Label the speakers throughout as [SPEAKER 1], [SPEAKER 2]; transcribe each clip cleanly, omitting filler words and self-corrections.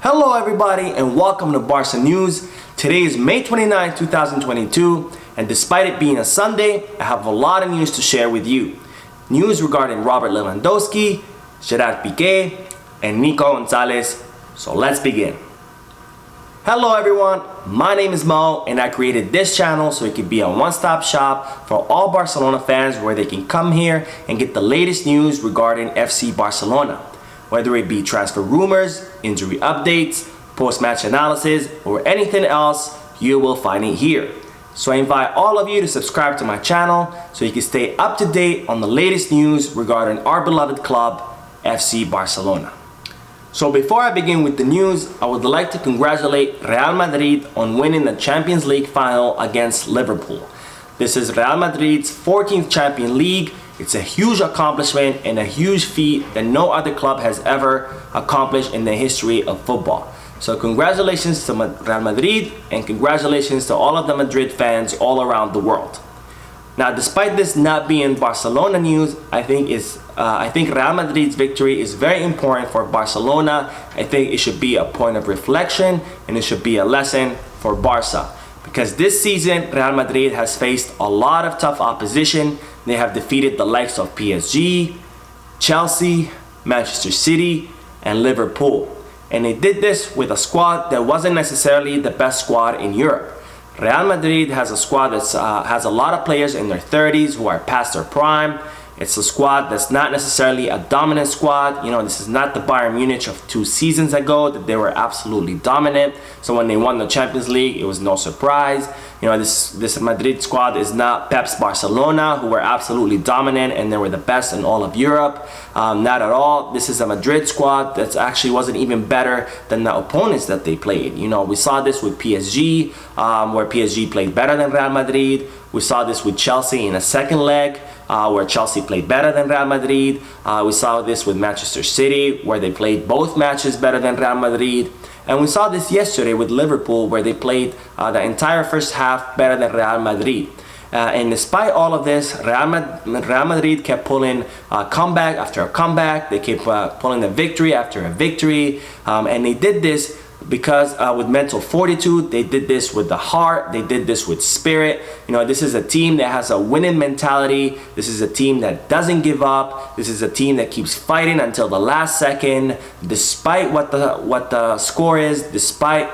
[SPEAKER 1] Hello everybody and welcome to Barca News. Today is May 29, 2022, and despite it being a Sunday, I have a lot of news to share with you. News regarding Robert Lewandowski, Gerard Pique, and Nico Gonzalez. So let's begin. Hello everyone, my name is Mo and I created this channel so it could be a one-stop shop for all Barcelona fans where they can come here and get the latest news regarding FC Barcelona. Whether it be transfer rumors, injury updates, post-match analysis, or anything else, you will find it here. So I invite all of you to subscribe to my channel so you can stay up to date on the latest news regarding our beloved club, FC Barcelona. So before I begin with the news, I would like to congratulate Real Madrid on winning the Champions League final against Liverpool. This is Real Madrid's 14th Champions League. It's a huge accomplishment and a huge feat that no other club has ever accomplished in the history of football. So congratulations to Real Madrid and congratulations to all of the Madrid fans all around the world. Now, despite this not being Barcelona news, I think Real Madrid's victory is very important for Barcelona. I think it should be a point of reflection and it should be a lesson for Barca. Because this season, Real Madrid has faced a lot of tough opposition. They have defeated the likes of PSG, Chelsea, Manchester City, and Liverpool. And they did this with a squad that wasn't necessarily the best squad in Europe. Real Madrid has a squad that has a lot of players in their 30s who are past their prime. It's a squad that's not necessarily a dominant squad. You know, this is not the Bayern Munich of 2 seasons ago that they were absolutely dominant. So when they won the Champions League, it was no surprise. You know, this Madrid squad is not Pep's Barcelona, who were absolutely dominant and they were the best in all of Europe. Not at all. This is a Madrid squad that actually wasn't even better than the opponents that they played. You know, we saw this with PSG, where PSG played better than Real Madrid. We saw this with Chelsea in a second leg, where Chelsea played better than Real Madrid. We saw this with Manchester City, where they played both matches better than Real Madrid. And we saw this yesterday with Liverpool, where they played the entire first half better than Real Madrid. And despite all of this, Real Madrid kept pulling comeback after a comeback. They kept pulling a victory after a victory. And they did this because with mental fortitude, they did this with the heart, they did this with spirit. You know, this is a team that has a winning mentality. This is a team that doesn't give up. This is a team that keeps fighting until the last second, despite what the score is, despite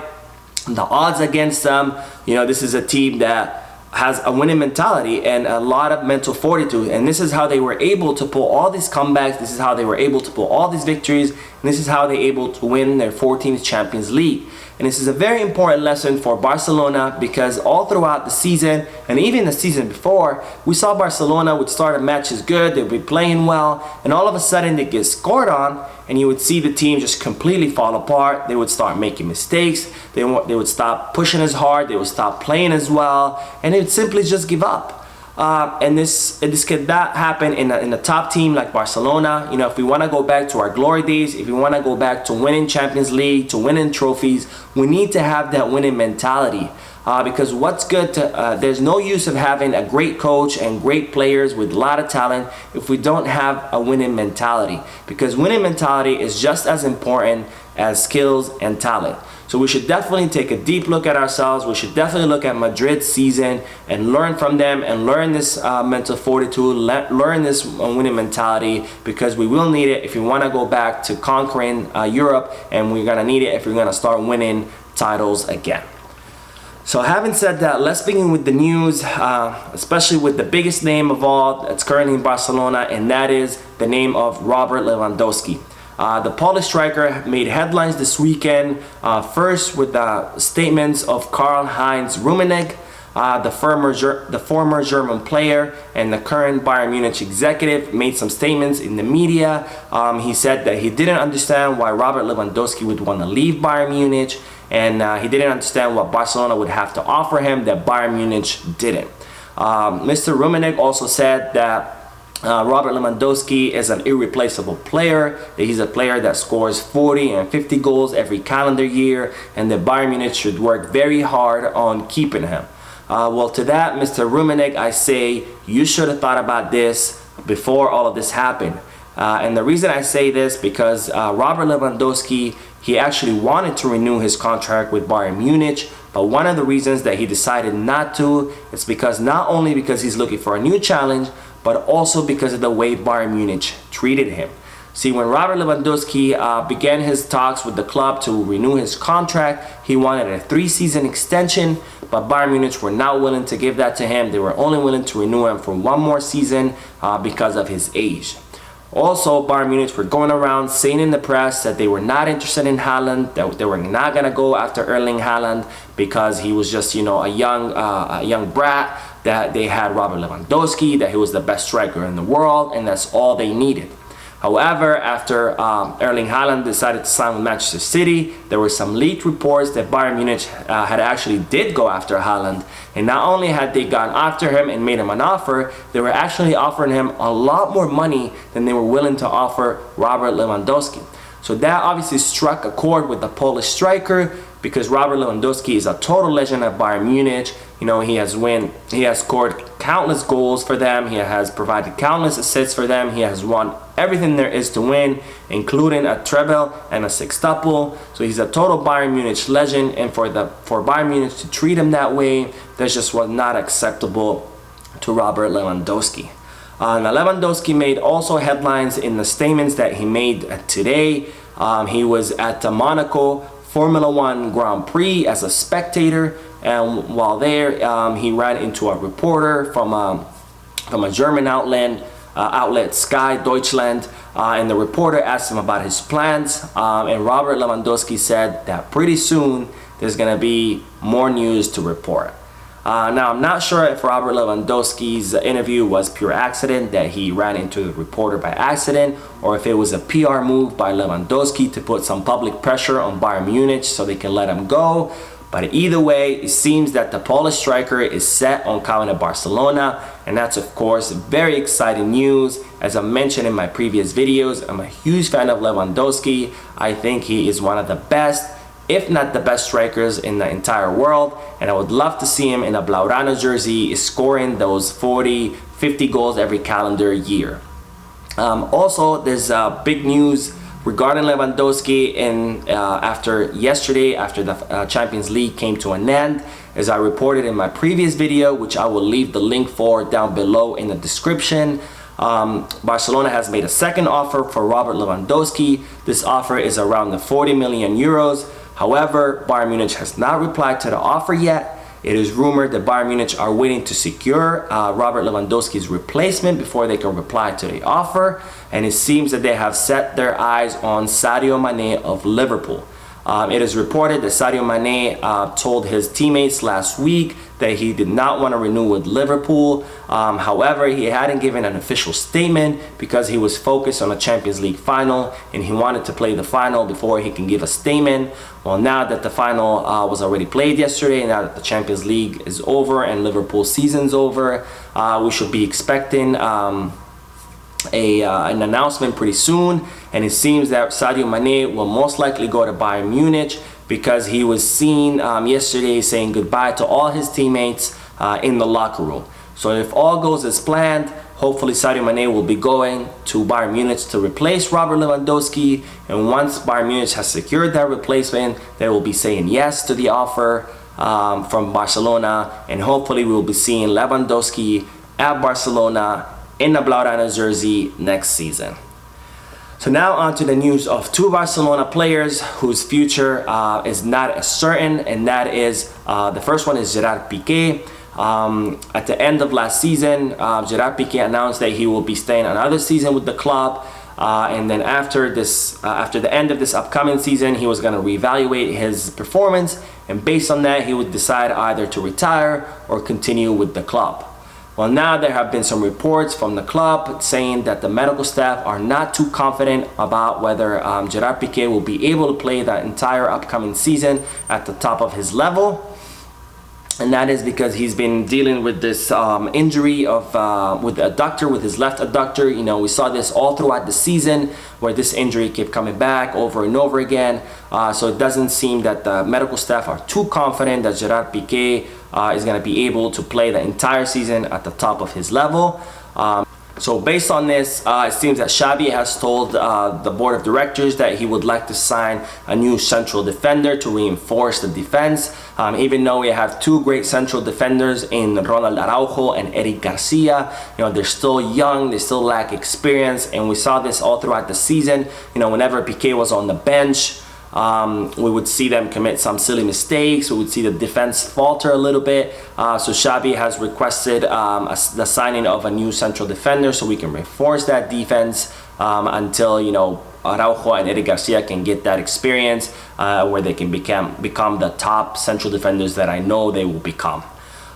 [SPEAKER 1] the odds against them. You know, this is a team that has a winning mentality and a lot of mental fortitude, and this is how they were able to pull all these comebacks. This is how they were able to pull all these victories, and this is how they were able to win their 14th Champions League. And this is a very important lesson for Barcelona, because all throughout the season and even the season before, we saw Barcelona would start matches good, they'd be playing well, and all of a sudden they get scored on and you would see the team just completely fall apart. They would start making mistakes, they would stop pushing as hard, they would stop playing as well, and they would simply just give up. And this could not happen in a top team like Barcelona. You know, if we want to go back to our glory days, if we want to go back to winning Champions League, to winning trophies, we need to have that winning mentality. Because what's good to, there's no use of having a great coach and great players with a lot of talent if we don't have a winning mentality. Because winning mentality is just as important as skills and talent. So we should definitely take a deep look at ourselves. We should definitely look at Madrid's season and learn from them and learn this mental fortitude, learn this winning mentality, because we will need it if we want to go back to conquering Europe, and we're going to need it if we're going to start winning titles again. So having said that, let's begin with the news, especially with the biggest name of all that's currently in Barcelona, and that is the name of Robert Lewandowski. The Polish striker made headlines this weekend, first with the statements of Karl-Heinz Rummenigge, the former German player and the current Bayern Munich executive, made some statements in the media. He said that he didn't understand why Robert Lewandowski would want to leave Bayern Munich, and he didn't understand what Barcelona would have to offer him that Bayern Munich didn't. Mr. Rummenigge also said that Robert Lewandowski is an irreplaceable player, that he's a player that scores 40 and 50 goals every calendar year, and that Bayern Munich should work very hard on keeping him. Well, to that, Mr. Rummenigge, I say you should have thought about this before all of this happened. And the reason I say this because Robert Lewandowski He actually wanted to renew his contract with Bayern Munich, but one of the reasons that he decided not to is because not only because he's looking for a new challenge, but also because of the way Bayern Munich treated him. See, when Robert Lewandowski began his talks with the club to renew his contract, he wanted a 3-season extension, but Bayern Munich were not willing to give that to him. They were only willing to renew him for 1 more season because of his age. Also, Bayern Munich were going around saying in the press that they were not interested in Haaland, that they were not going to go after Erling Haaland because he was just, you know, a young brat, that they had Robert Lewandowski, that he was the best striker in the world, and that's all they needed. However, after Erling Haaland decided to sign with Manchester City, there were some leaked reports that Bayern Munich had actually did go after Haaland. And not only had they gone after him and made him an offer, they were actually offering him a lot more money than they were willing to offer Robert Lewandowski. So that obviously struck a chord with the Polish striker, because Robert Lewandowski is a total legend at Bayern Munich. You know, he has scored countless goals for them. He has provided countless assists for them. He has won everything there is to win, including a treble and a sextuple. So he's a total Bayern Munich legend, and for Bayern Munich to treat him that way, that just was not acceptable to Robert Lewandowski. Now Lewandowski made also headlines in the statements that he made today. He was at the Monaco Formula One Grand Prix as a spectator, and while there he ran into a reporter from a German outlet Sky Deutschland, and the reporter asked him about his plans, and Robert Lewandowski said that pretty soon there's gonna be more news to report. Now, I'm not sure if Robert Lewandowski's interview was pure accident, that he ran into the reporter by accident, or if it was a PR move by Lewandowski to put some public pressure on Bayern Munich so they can let him go. But either way, it seems that the Polish striker is set on coming to Barcelona, and that's of course very exciting news. As I mentioned in my previous videos, I'm a huge fan of Lewandowski. I think he is one of the best, if not the best strikers in the entire world, and I would love to see him in a Blaugrana jersey scoring those 40, 50 goals every calendar year. Also, there's big news regarding Lewandowski, and after the Champions League came to an end, as I reported in my previous video, which I will leave the link for down below in the description. Barcelona has made a second offer for Robert Lewandowski. This offer is around the 40 million euros. However, Bayern Munich has not replied to the offer yet. It is rumored that Bayern Munich are waiting to secure Robert Lewandowski's replacement before they can reply to the offer. And it seems that they have set their eyes on Sadio Mane of Liverpool. It is reported that Sadio Mane told his teammates last week that he did not want to renew with Liverpool. However, he hadn't given an official statement because he was focused on a Champions League final, and he wanted to play the final before he can give a statement. Well, now that the final was already played yesterday, now that the Champions League is over and Liverpool's season's over, we should be expecting an announcement pretty soon. And it seems that Sadio Mane will most likely go to Bayern Munich, because he was seen yesterday saying goodbye to all his teammates in the locker room. So if all goes as planned, hopefully Sadio Mane will be going to Bayern Munich to replace Robert Lewandowski, and once Bayern Munich has secured that replacement, they will be saying yes to the offer from Barcelona, and hopefully we will be seeing Lewandowski at Barcelona in the Blaugrana jersey next season. So now on to the news of two Barcelona players whose future is not as certain, and that is the first one is Gerard Pique. At the end of last season, Gerard Pique announced that he will be staying another season with the club, and then after the end of this upcoming season, he was going to reevaluate his performance, and based on that, he would decide either to retire or continue with the club. Well, now there have been some reports from the club saying that the medical staff are not too confident about whether Gerard Pique will be able to play the entire upcoming season at the top of his level. And that is because he's been dealing with this injury with his left adductor. You know, we saw this all throughout the season, where this injury kept coming back over and over again. So it doesn't seem that the medical staff are too confident that Gerard Pique is going to be able to play the entire season at the top of his level. So based on this, it seems that Xavi has told the board of directors that he would like to sign a new central defender to reinforce the defense. Even though we have two great central defenders in Ronald Araujo and Eric Garcia, they're still young, they still lack experience, and we saw this all throughout the season. Whenever Pique was on the bench, we would see them commit some silly mistakes. We would see the defense falter a little bit. So Xavi has requested the signing of a new central defender so we can reinforce that defense until Araujo and Eric Garcia can get that experience where they can become the top central defenders that I know they will become.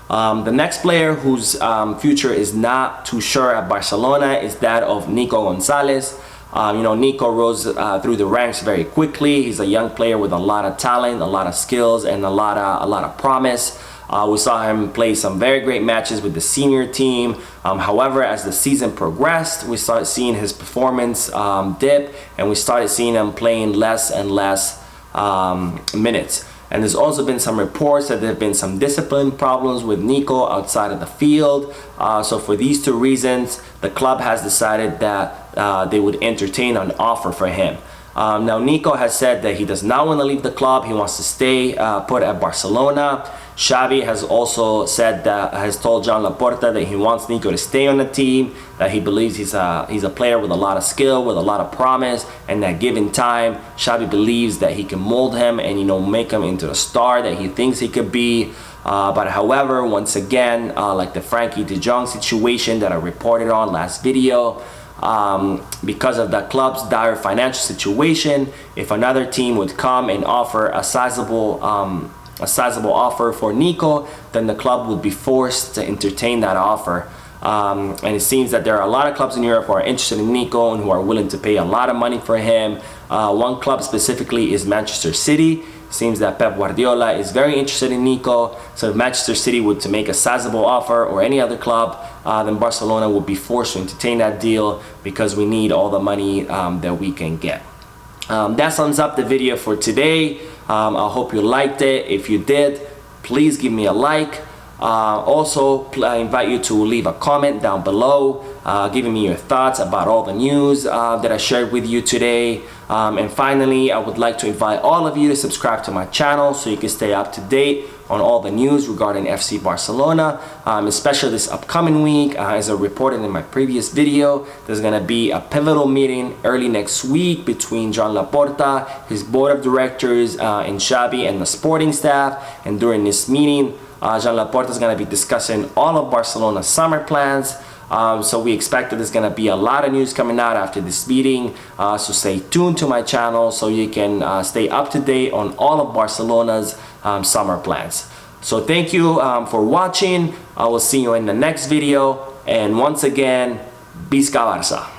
[SPEAKER 1] The next player whose future is not too sure at Barcelona is that of Nico Gonzalez. Nico rose through the ranks very quickly. He's a young player with a lot of talent, a lot of skills, and a lot of promise. We saw him play some very great matches with the senior team. However, as the season progressed, we started seeing his performance dip, and we started seeing him playing less and less minutes. And there's also been some reports that there have been some discipline problems with Nico outside of the field. So for these two reasons, the club has decided that they would entertain an offer for him. Now Nico has said that he does not want to leave the club. He wants to stay put at Barcelona. Xavi has also said that, has told Joan Laporta that he wants Nico to stay on the team, that he believes he's a player with a lot of skill, with a lot of promise, and that given time, Xavi believes that he can mold him and make him into the star that he thinks he could be. But however, once again, like the Frankie de Jong situation that I reported on last video, because of the club's dire financial situation, if another team would come and offer a sizable offer for Nico, then the club would be forced to entertain that offer. And it seems that there are a lot of clubs in Europe who are interested in Nico and who are willing to pay a lot of money for him. One club specifically is Manchester City. It seems that Pep Guardiola is very interested in Nico. So if Manchester City would to make a sizable offer, or any other club, then Barcelona would be forced to entertain that deal because we need all the money that we can get. That sums up the video for today. I hope you liked it. If you did, please give me a like. Also, I invite you to leave a comment down below giving me your thoughts about all the news that I shared with you today. And finally, I would like to invite all of you to subscribe to my channel so you can stay up to date on all the news regarding FC Barcelona, especially this upcoming week. As I reported in my previous video, there's going to be a pivotal meeting early next week between Joan Laporta, his board of directors, and Xavi and the sporting staff. And during this meeting, Joan Laporta is going to be discussing all of Barcelona's summer plans. So we expect that there's going to be a lot of news coming out after this meeting. So stay tuned to my channel so you can stay up to date on all of Barcelona's summer plans. So thank you for watching. I will see you in the next video. And once again, Visca Barça.